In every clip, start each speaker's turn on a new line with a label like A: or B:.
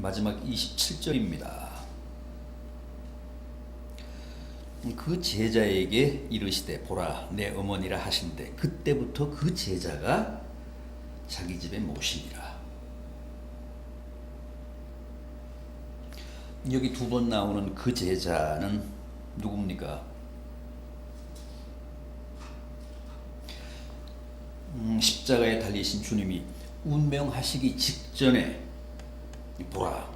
A: 마지막 27절입니다. 그 제자에게 이르시되 보라 내 어머니라 하신대 그때부터 그 제자가 자기 집에 모시니라. 여기 두 번 나오는 그 제자는 누굽니까? 십자가에 달리신 주님이 운명하시기 직전에 보라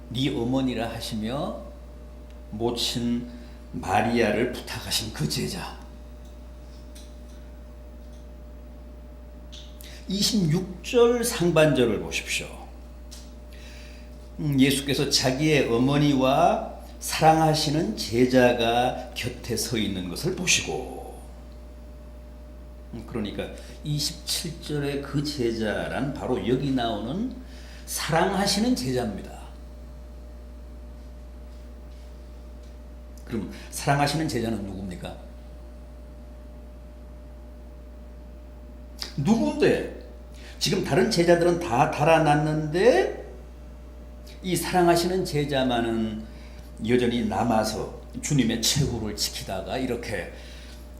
A: 네 어머니라 하시며 모친 마리아를 부탁하신 그 제자. 26절 상반절을 보십시오. 예수께서 자기의 어머니와 사랑하시는 제자가 곁에 서 있는 것을 보시고, 그러니까 27절의 그 제자란 바로 여기 나오는 사랑하시는 제자입니다. 그럼 사랑하시는 제자는 누굽니까? 누군데? 지금 다른 제자들은 다 달아났는데 이 사랑하시는 제자만은 여전히 남아서 주님의 최후를 지키다가 이렇게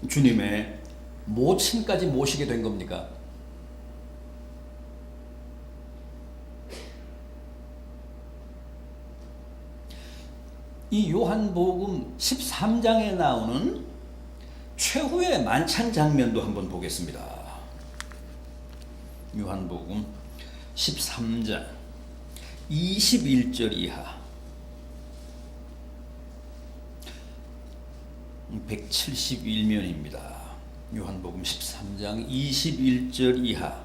A: 주님의 모친까지 모시게 된 겁니까? 이 요한복음 13장에 나오는 최후의 만찬 장면도 한번 보겠습니다. 요한복음 13장 21절 이하 171면입니다. 요한복음 13장 21절 이하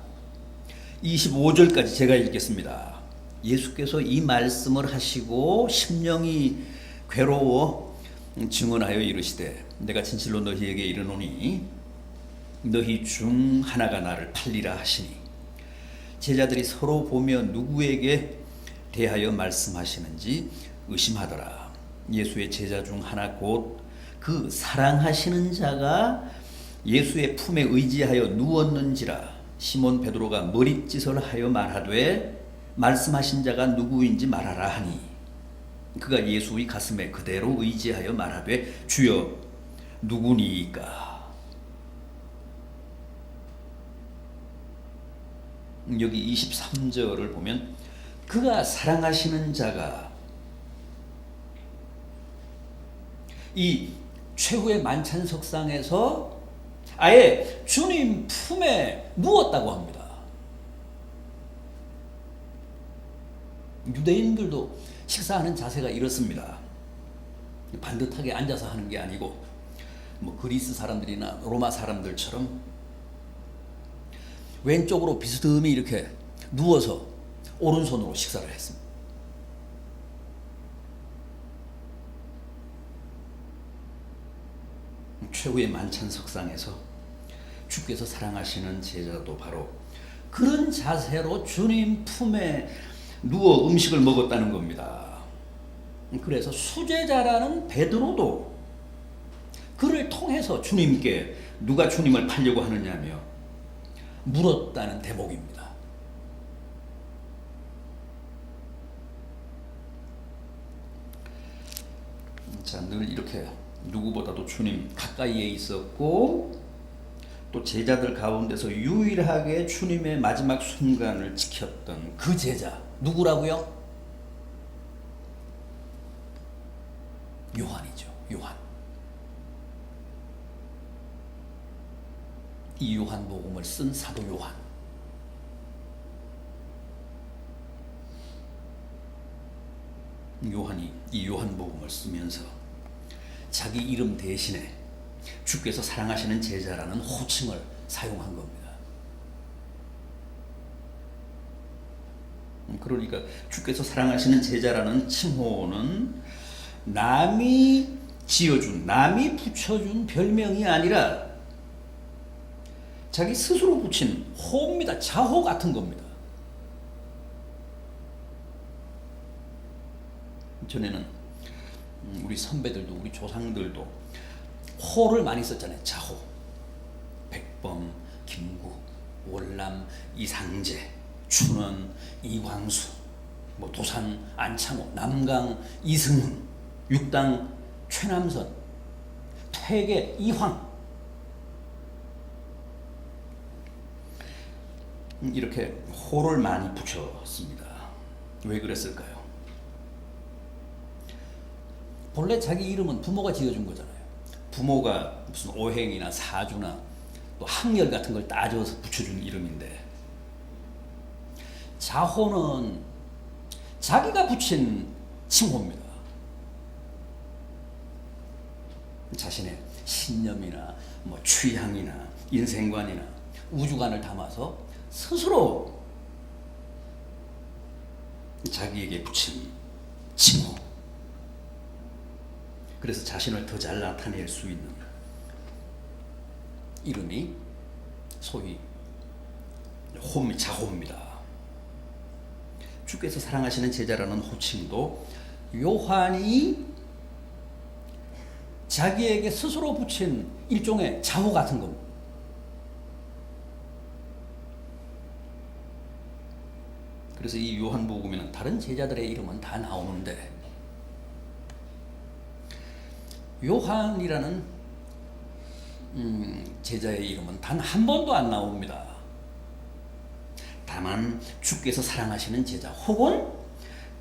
A: 25절까지 제가 읽겠습니다. 예수께서 이 말씀을 하시고 심령이 괴로워 증언하여 이르시되 내가 진실로 너희에게 이르노니 너희 중 하나가 나를 팔리라 하시니 제자들이 서로 보며 누구에게 대하여 말씀하시는지 의심하더라. 예수의 제자 중 하나 곧 그 사랑하시는 자가 예수의 품에 의지하여 누웠는지라. 시몬 베드로가 머릿짓을 하여 말하되 말씀하신 자가 누구인지 말하라 하니 그가 예수의 가슴에 그대로 의지하여 말하되 주여 누구니이까. 여기 23절을 보면 그가 사랑하시는 자가 이 최후의 만찬석상에서 아예 주님 품에 누웠다고 합니다. 유대인들도 식사하는 자세가 이렇습니다. 반듯하게 앉아서 하는 게 아니고 뭐 그리스 사람들이나 로마 사람들처럼 왼쪽으로 비스듬히 이렇게 누워서 오른손으로 식사를 했습니다. 최후의 만찬석상에서 주께서 사랑하시는 제자도 바로 그런 자세로 주님 품에 누워 음식을 먹었다는 겁니다. 그래서 수제자라는 베드로도 그를 통해서 주님께 누가 주님을 팔려고 하느냐며 물었다는 대목입니다. 자, 늘 이렇게 누구보다도 주님 가까이에 있었고 또 제자들 가운데서 유일하게 주님의 마지막 순간을 지켰던 그 제자 누구라고요? 요한이죠. 요한. 이 요한복음을 쓴 사도 요한. 요한이 이 요한복음을 쓰면서 자기 이름 대신에 주께서 사랑하시는 제자라는 호칭을 사용한 겁니다. 그러니까 주께서 사랑하시는 제자라는 칭호는 남이 지어준, 남이 붙여준 별명이 아니라 자기 스스로 붙인 호입니다. 자호 같은 겁니다. 전에는 우리 선배들도 우리 조상들도 호를 많이 썼잖아요. 자호, 백범, 김구, 월남, 이상재, 춘원, 이광수 뭐 도산 안창호, 남강 이승훈, 육당 최남선, 퇴계 이황, 이렇게 호를 많이 붙였습니다. 왜 그랬을까요? 본래 자기 이름은 부모가 지어준 거잖아요. 부모가 무슨 오행이나 사주나 또 학렬 같은 걸 따져서 붙여준 이름인데, 자호는 자기가 붙인 칭호입니다. 자신의 신념이나 뭐 취향이나 인생관이나 우주관을 담아서 스스로 자기에게 붙인 칭호. 그래서 자신을 더 잘 나타낼 수 있는 이름이 소위 자호입니다. 주께서 사랑하시는 제자라는 호칭도 요한이 자기에게 스스로 붙인 일종의 자호 같은 겁니다. 그래서 이 요한복음에는 다른 제자들의 이름은 다 나오는데 요한이라는 제자의 이름은 단 한 번도 안 나옵니다. 다만 주께서 사랑하시는 제자 혹은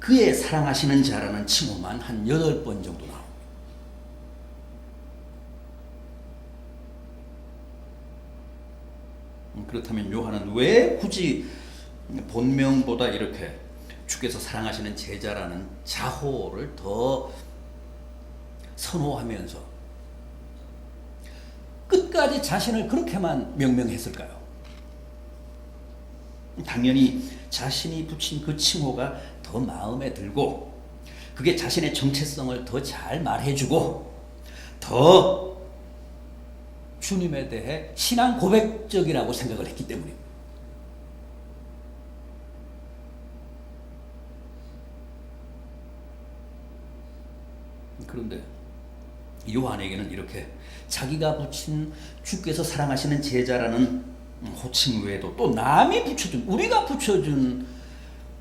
A: 그의 사랑하시는 자라는 칭호만 한 8번 정도 나옵니다. 그렇다면 요한은 왜 굳이 본명보다 이렇게 주께서 사랑하시는 제자라는 자호를 더 선호하면서 끝까지 자신을 그렇게만 명명했을까요? 당연히 자신이 붙인 그 칭호가 더 마음에 들고 그게 자신의 정체성을 더 잘 말해주고 더 주님에 대해 신앙 고백적이라고 생각을 했기 때문입니다. 그런데 요한에게는 이렇게 자기가 붙인 주께서 사랑하시는 제자라는 호칭 외에도 또 남이 붙여준, 우리가 붙여준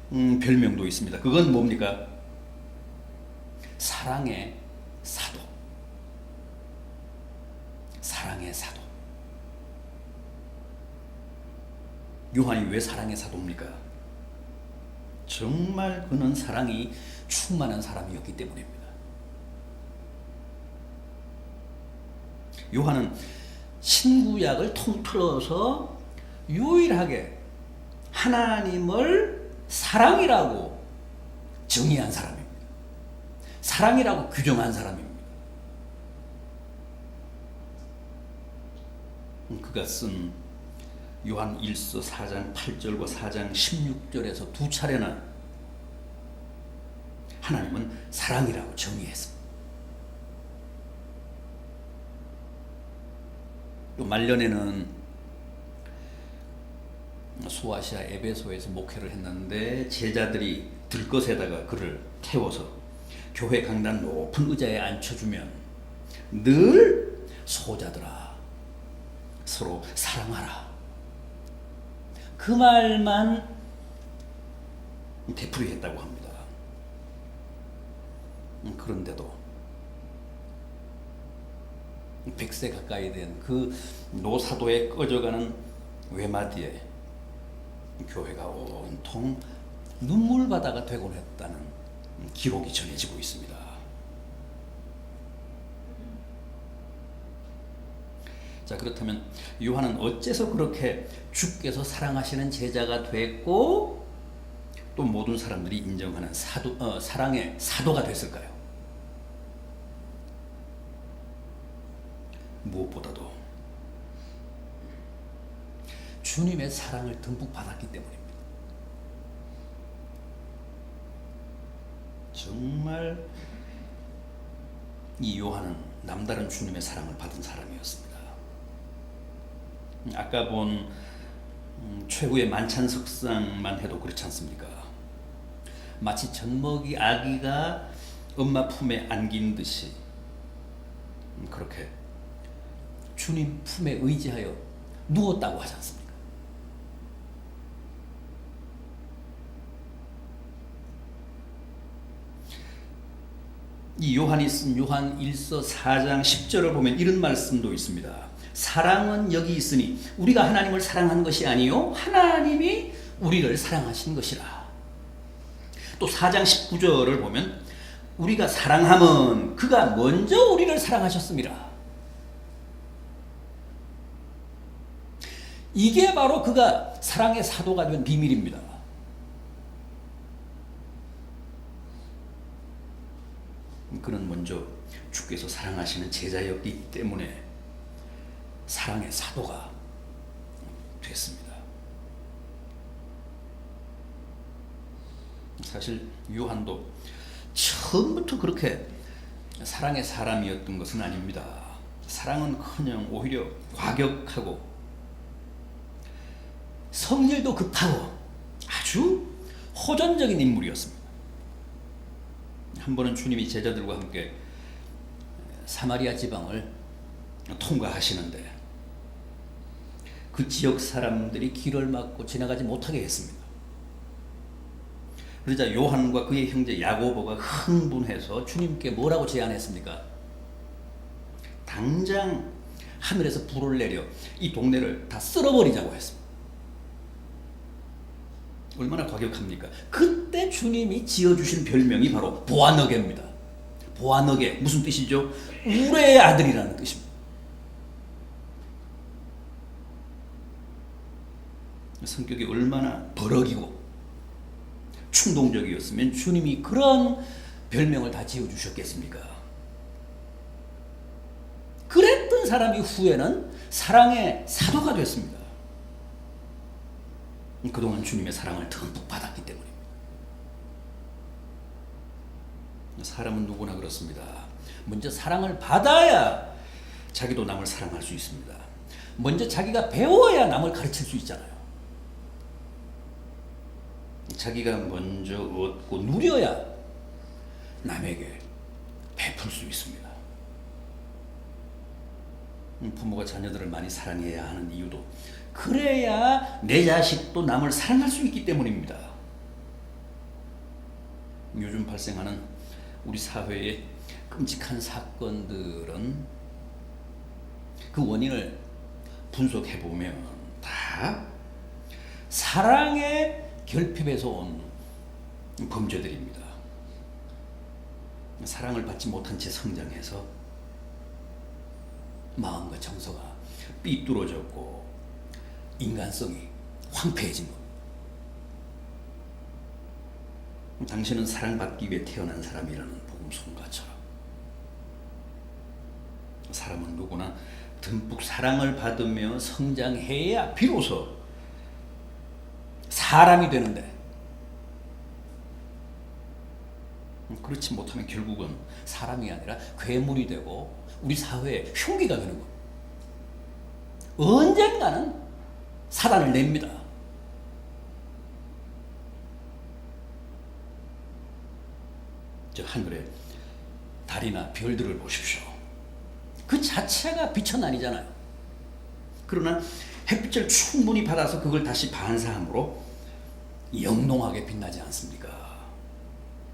A: 별명도 있습니다. 그건 뭡니까? 사랑의 사도. 사랑의 사도. 요한이 왜 사랑의 사도입니까? 정말 그는 사랑이 충만한 사람이었기 때문입니다. 요한은 신구약을 통틀어서 유일하게 하나님을 사랑이라고 정의한 사람입니다. 사랑이라고 규정한 사람입니다. 그가 쓴 요한 1서 4장 8절과 4장 16절에서 두 차례나 하나님은 사랑이라고 정의했습니다. 또 말년에는 소아시아 에베소에서 목회를 했는데 제자들이 들것에다가 그를 태워서 교회 강단 높은 의자에 앉혀주면 늘 소자들아 서로 사랑하라 그 말만 되풀이했다고 합니다. 그런데도 100세 가까이 된 그 노사도에 꺼져가는 외마디에 교회가 온통 눈물바다가 되곤 했다는 기록이 전해지고 있습니다. 자, 그렇다면 요한은 어째서 그렇게 주께서 사랑하시는 제자가 됐고 또 모든 사람들이 인정하는 사랑의 사도가 됐을까요? 무엇보다도 주님의 사랑을 듬뿍 받았기 때문입니다. 정말 이 요한은 남다른 주님의 사랑을 받은 사람이었습니다. 아까 본 최후의 만찬석상만 해도 그렇지 않습니까? 마치 젖먹이 아기가 엄마 품에 안긴 듯이 그렇게 주님 품에 의지하여 누웠다고 하지 않습니까? 이 요한이 쓴 요한 1서 4장 10절을 보면 이런 말씀도 있습니다. 사랑은 여기 있으니 우리가 하나님을 사랑한 것이 아니요 하나님이 우리를 사랑하신 것이라. 또 4장 19절을 보면 우리가 사랑함은 그가 먼저 우리를 사랑하셨습니다. 이게 바로 그가 사랑의 사도가 된 비밀입니다. 그는 먼저 주께서 사랑하시는 제자였기 때문에 사랑의 사도가 됐습니다. 사실 요한도 처음부터 그렇게 사랑의 사람이었던 것은 아닙니다. 사랑은커녕 오히려 과격하고 성질도 급하고 아주 호전적인 인물이었습니다. 한 번은 주님이 제자들과 함께 사마리아 지방을 통과하시는데 그 지역 사람들이 길을 막고 지나가지 못하게 했습니다. 그러자 요한과 그의 형제 야고보가 흥분해서 주님께 뭐라고 제안했습니까? 당장 하늘에서 불을 내려 이 동네를 다 쓸어버리자고 했습니다. 얼마나 과격합니까? 그때 주님이 지어주신 별명이 바로 보아너게입니다. 보아너게 무슨 뜻이죠? 우레의 아들이라는 뜻입니다. 성격이 얼마나 버럭이고 충동적이었으면 주님이 그런 별명을 다 지어주셨겠습니까? 그랬던 사람이 후에는 사랑의 사도가 됐습니다. 그동안 주님의 사랑을 듬뿍 받았기 때문입니다. 사람은 누구나 그렇습니다. 먼저 사랑을 받아야 자기도 남을 사랑할 수 있습니다. 먼저 자기가 배워야 남을 가르칠 수 있잖아요. 자기가 먼저 얻고 누려야 남에게 베풀 수 있습니다. 부모가 자녀들을 많이 사랑해야 하는 이유도 그래야 내 자식도 남을 사랑할 수 있기 때문입니다. 요즘 발생하는 우리 사회의 끔찍한 사건들은 그 원인을 분석해보면 다 사랑의 결핍에서 온 범죄들입니다. 사랑을 받지 못한 채 성장해서 마음과 정서가 삐뚤어졌고 인간성이 황폐해진 것. 당신은 사랑받기 위해 태어난 사람이라는 복음성가처럼 사람은 누구나 듬뿍 사랑을 받으며 성장해야 비로소 사람이 되는데 그렇지 못하면 결국은 사람이 아니라 괴물이 되고 우리 사회의 흉기가 되는 것. 언젠가는 사단을 냅니다. 저 하늘에 달이나 별들을 보십시오. 그 자체가 빛은 아니잖아요. 그러나 햇빛을 충분히 받아서 그걸 다시 반사함으로 영롱하게 빛나지 않습니까?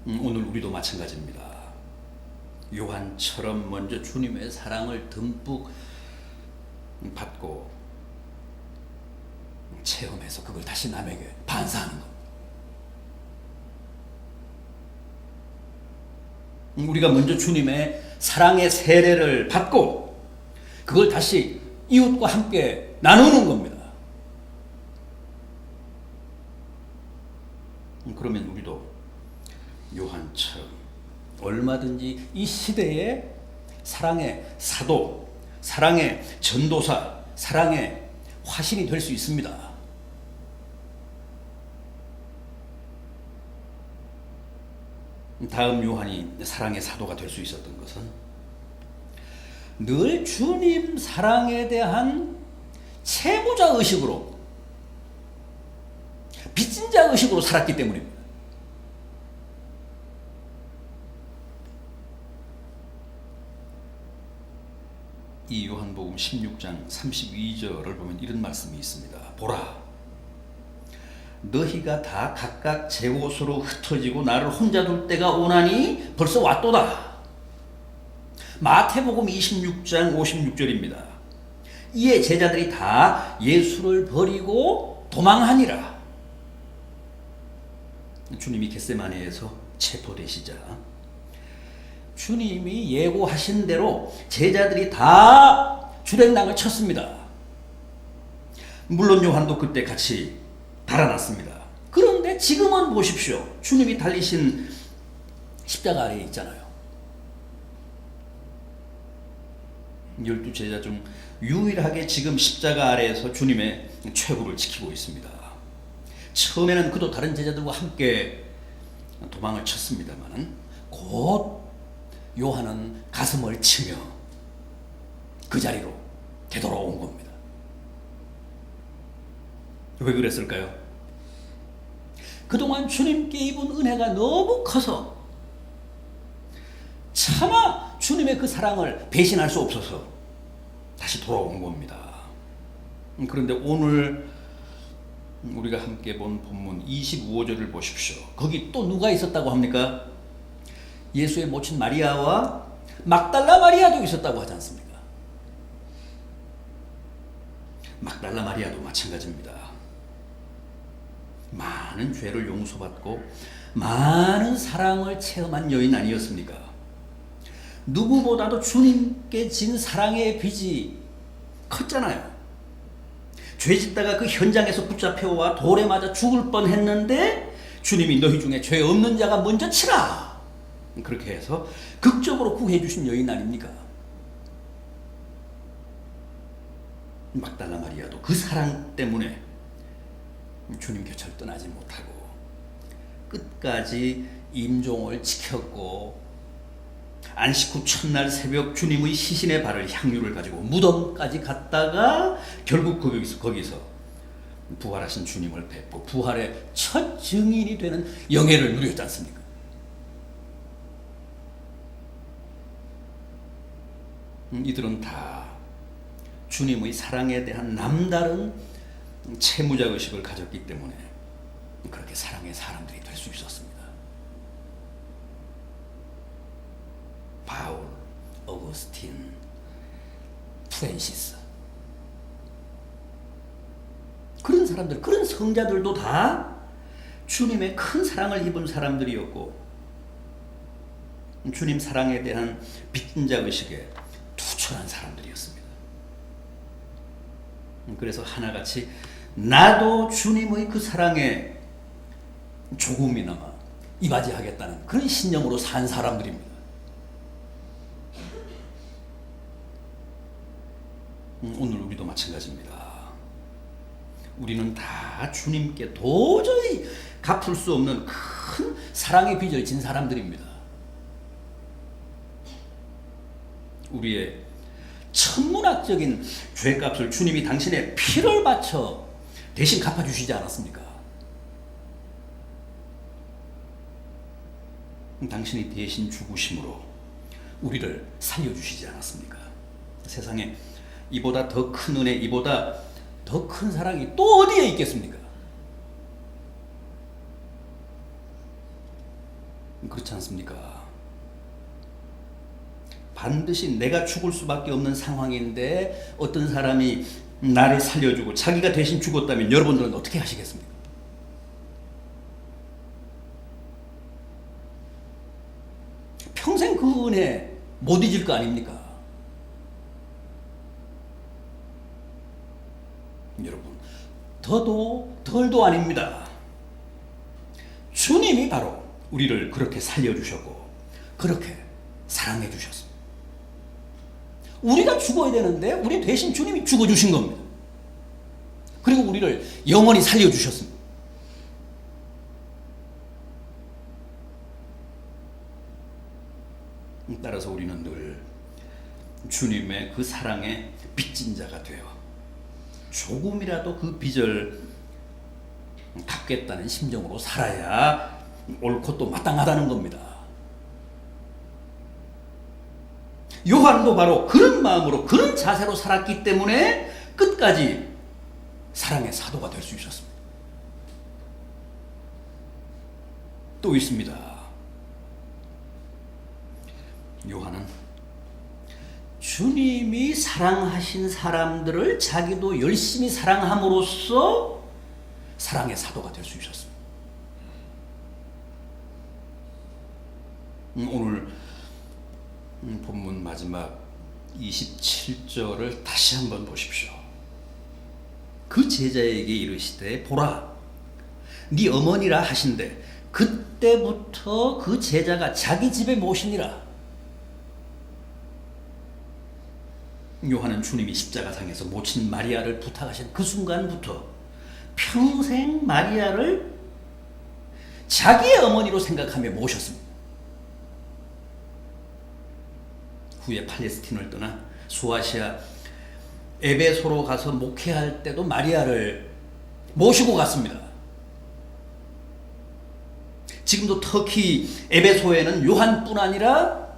A: 오늘 우리도 마찬가지입니다. 요한처럼 먼저 주님의 사랑을 듬뿍 받고 체험해서 그걸 다시 남에게 반사하는 것. 우리가 먼저 주님의 사랑의 세례를 받고 그걸 다시 이웃과 함께 나누는 겁니다. 그러면 우리도 요한처럼 얼마든지 이 시대의 사랑의 사도, 사랑의 전도사, 사랑의 화신이 될 수 있습니다. 다음 요한이 사랑의 사도가 될 수 있었던 것은 늘 주님 사랑에 대한 채무자 의식으로, 빚진 자 의식으로 살았기 때문입니다. 이 요한복음 16장 32절을 보면 이런 말씀이 있습니다. 보라, 너희가 다 각각 제 곳으로 흩어지고 나를 혼자 둘 때가 오나니 벌써 왔도다. 마태복음 26장 56절입니다. 이에 제자들이 다 예수를 버리고 도망하니라. 주님이 겟세마네에서 체포되시자 주님이 예고하신 대로 제자들이 다 주랭랑을 쳤습니다. 물론 요한도 그때 같이 달아났습니다. 그런데 지금은 보십시오. 주님이 달리신 십자가 아래에 있잖아요. 12 제자 중 유일하게 지금 십자가 아래에서 주님의 최후를 지키고 있습니다. 처음에는 그도 다른 제자들과 함께 도망을 쳤습니다만 곧 요한은 가슴을 치며 그 자리로 되돌아온 겁니다. 왜 그랬을까요? 그동안 주님께 입은 은혜가 너무 커서 차마 주님의 그 사랑을 배신할 수 없어서 다시 돌아온 겁니다. 그런데 오늘 우리가 함께 본 본문 25절을 보십시오. 거기 또 누가 있었다고 합니까? 예수의 모친 마리아와 막달라 마리아도 있었다고 하지 않습니까? 막달라 마리아도 마찬가지입니다. 많은 죄를 용서받고 많은 사랑을 체험한 여인 아니었습니까? 누구보다도 주님께 진 사랑의 빚이 컸잖아요. 죄 짓다가 그 현장에서 붙잡혀와 돌에 맞아 죽을 뻔했는데 주님이 너희 중에 죄 없는 자가 먼저 치라. 그렇게 해서 극적으로 구해 주신 여인 아닙니까? 막달라 마리아도 그 사랑 때문에 주님 곁을 떠나지 못하고 끝까지 임종을 지켰고 안식 후 첫날 새벽 주님의 시신의 발을 향유를 가지고 무덤까지 갔다가 결국 거기서 부활하신 주님을 뵙고 부활의 첫 증인이 되는 영예를 누렸지 않습니까? 이들은 다 주님의 사랑에 대한 남다른 채무자의식을 가졌기 때문에 그렇게 사랑의 사람들이 될 수 있었습니다. 바울, 어거스틴, 프랜시스 그런 사람들, 그런 성자들도 다 주님의 큰 사랑을 입은 사람들이었고 주님 사랑에 대한 빚진 자 의식에 투철한 사람들이었습니다. 그래서 하나같이 나도 주님의 그 사랑에 조금이나마 이바지하겠다는 그런 신념으로 산 사람들입니다. 오늘 우리도 마찬가지입니다. 우리는 다 주님께 도저히 갚을 수 없는 큰 사랑의 빚을 진 사람들입니다. 우리의 천문학적인 죄값을 주님이 당신의 피를 바쳐 대신 갚아주시지 않았습니까? 당신이 대신 죽으심으로 우리를 살려주시지 않았습니까? 세상에 이보다 더 큰 은혜, 이보다 더 큰 사랑이 또 어디에 있겠습니까? 그렇지 않습니까? 반드시 내가 죽을 수밖에 없는 상황인데 어떤 사람이 나를 살려주고 자기가 대신 죽었다면 여러분들은 어떻게 하시겠습니까? 평생 그 은혜 못 잊을 거 아닙니까? 여러분, 더도 덜도 아닙니다. 주님이 바로 우리를 그렇게 살려주셨고 그렇게 사랑해 주셨습니다. 우리가 죽어야 되는데 우리 대신 주님이 죽어주신 겁니다. 그리고 우리를 영원히 살려주셨습니다. 따라서 우리는 늘 주님의 그 사랑에 빚진 자가 되어 조금이라도 그 빚을 갚겠다는 심정으로 살아야 옳고 또 마땅하다는 겁니다. 요한도 바로 그런 마음으로 그런 자세로 살았기 때문에 끝까지 사랑의 사도가 될 수 있었습니다. 또 있습니다. 요한은 주님이 사랑하신 사람들을 자기도 열심히 사랑함으로써 사랑의 사도가 될 수 있었습니다. 오늘 본문 마지막 27절을 다시 한번 보십시오. 그 제자에게 이르시되 보라 네 어머니라 하신대 그때부터 그 제자가 자기 집에 모시니라. 요한은 주님이 십자가상에서 모친 마리아를 부탁하신 그 순간부터 평생 마리아를 자기의 어머니로 생각하며 모셨습니다. 후에 팔레스틴을 떠나 소아시아 에베소로 가서 목회할 때도 마리아를 모시고 갔습니다. 지금도 터키 에베소에는 요한뿐 아니라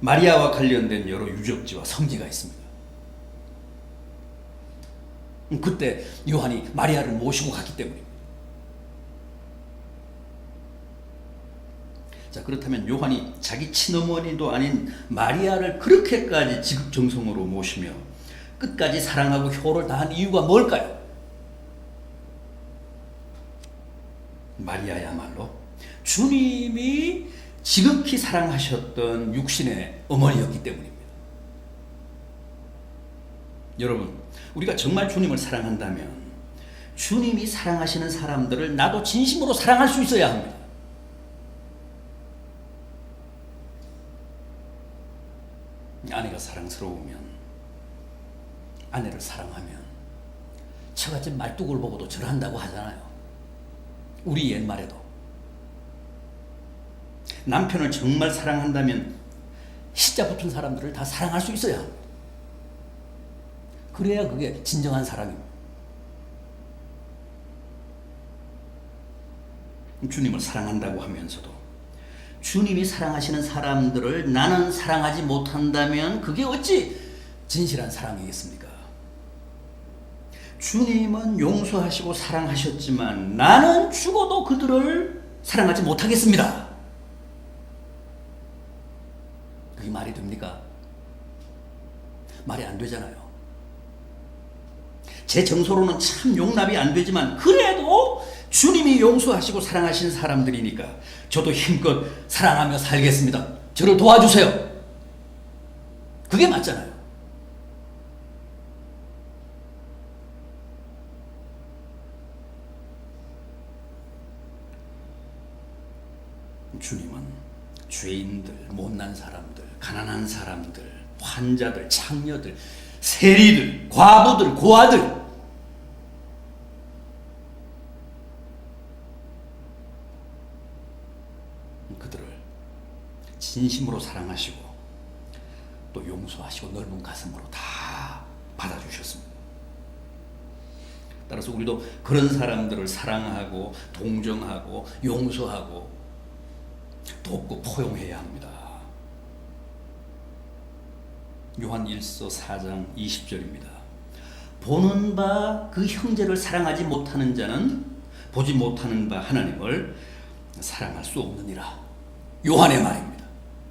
A: 마리아와 관련된 여러 유적지와 성지가 있습니다. 그때 요한이 마리아를 모시고 갔기 때문입니다. 자, 그렇다면 요한이 자기 친어머니도 아닌 마리아를 그렇게까지 지극정성으로 모시며 끝까지 사랑하고 효를 다한 이유가 뭘까요? 마리아야말로 주님이 지극히 사랑하셨던 육신의 어머니였기 때문입니다. 여러분, 우리가 정말 주님을 사랑한다면 주님이 사랑하시는 사람들을 나도 진심으로 사랑할 수 있어야 합니다. 아내가 사랑스러우면, 아내를 사랑하면 처갓집 말뚝을 보고도 절한다고 하잖아요. 우리 옛말에도. 남편을 정말 사랑한다면 시자 붙은 사람들을 다 사랑할 수 있어야 합니다. 그래야 그게 진정한 사랑입니다. 주님을 사랑한다고 하면서도 주님이 사랑하시는 사람들을 나는 사랑하지 못한다면 그게 어찌 진실한 사랑이겠습니까? 주님은 용서하시고 사랑하셨지만 나는 죽어도 그들을 사랑하지 못하겠습니다. 그게 말이 됩니까? 말이 안 되잖아요. 제 정서로는 참 용납이 안 되지만 그래도 주님이 용서하시고 사랑하신 사람들이니까 저도 힘껏 사랑하며 살겠습니다. 저를 도와주세요. 그게 맞잖아요. 주님은 죄인들, 못난 사람들, 가난한 사람들, 환자들, 창녀들, 세리들, 과부들, 고아들 그들을 진심으로 사랑하시고 또 용서하시고 넓은 가슴으로 다 받아주셨습니다. 따라서 우리도 그런 사람들을 사랑하고 동정하고 용서하고 돕고 포용해야 합니다. 요한 1서 4장 20절입니다. 보는 바 그 형제를 사랑하지 못하는 자는 보지 못하는 바 하나님을 사랑할 수 없느니라. 요한의 말입니다.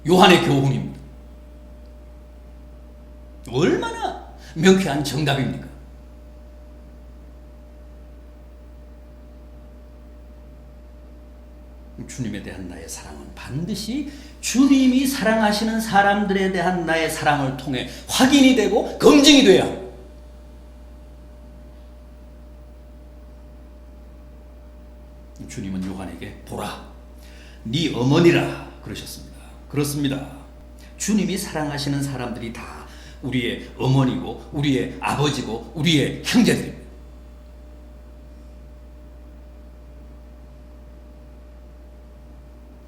A: 요한의 교훈입니다. 얼마나 명쾌한 정답입니까? 주님에 대한 나의 사랑은 반드시 주님이 사랑하시는 사람들에 대한 나의 사랑을 통해 확인이 되고 검증이 돼야 합니다. 주님은 요한에게 보라, 네 어머니라 그러셨습니다. 그렇습니다. 주님이 사랑하시는 사람들이 다 우리의 어머니고 우리의 아버지고 우리의 형제들입니다.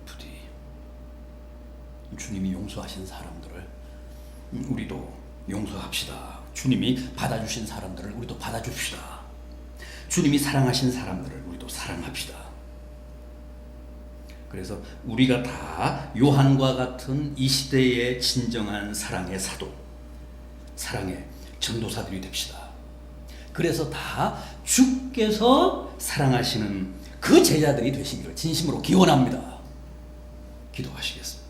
A: 부디 주님이 용서하신 사람들을 우리도 용서합시다. 주님이 받아주신 사람들을 우리도 받아줍시다. 주님이 사랑하신 사람들을 우리도 사랑합시다. 그래서 우리가 다 요한과 같은 이 시대의 진정한 사랑의 사도, 사랑의 전도사들이 됩시다. 그래서 다 주께서 사랑하시는 그 제자들이 되시기를 진심으로 기원합니다. 기도하시겠습니다.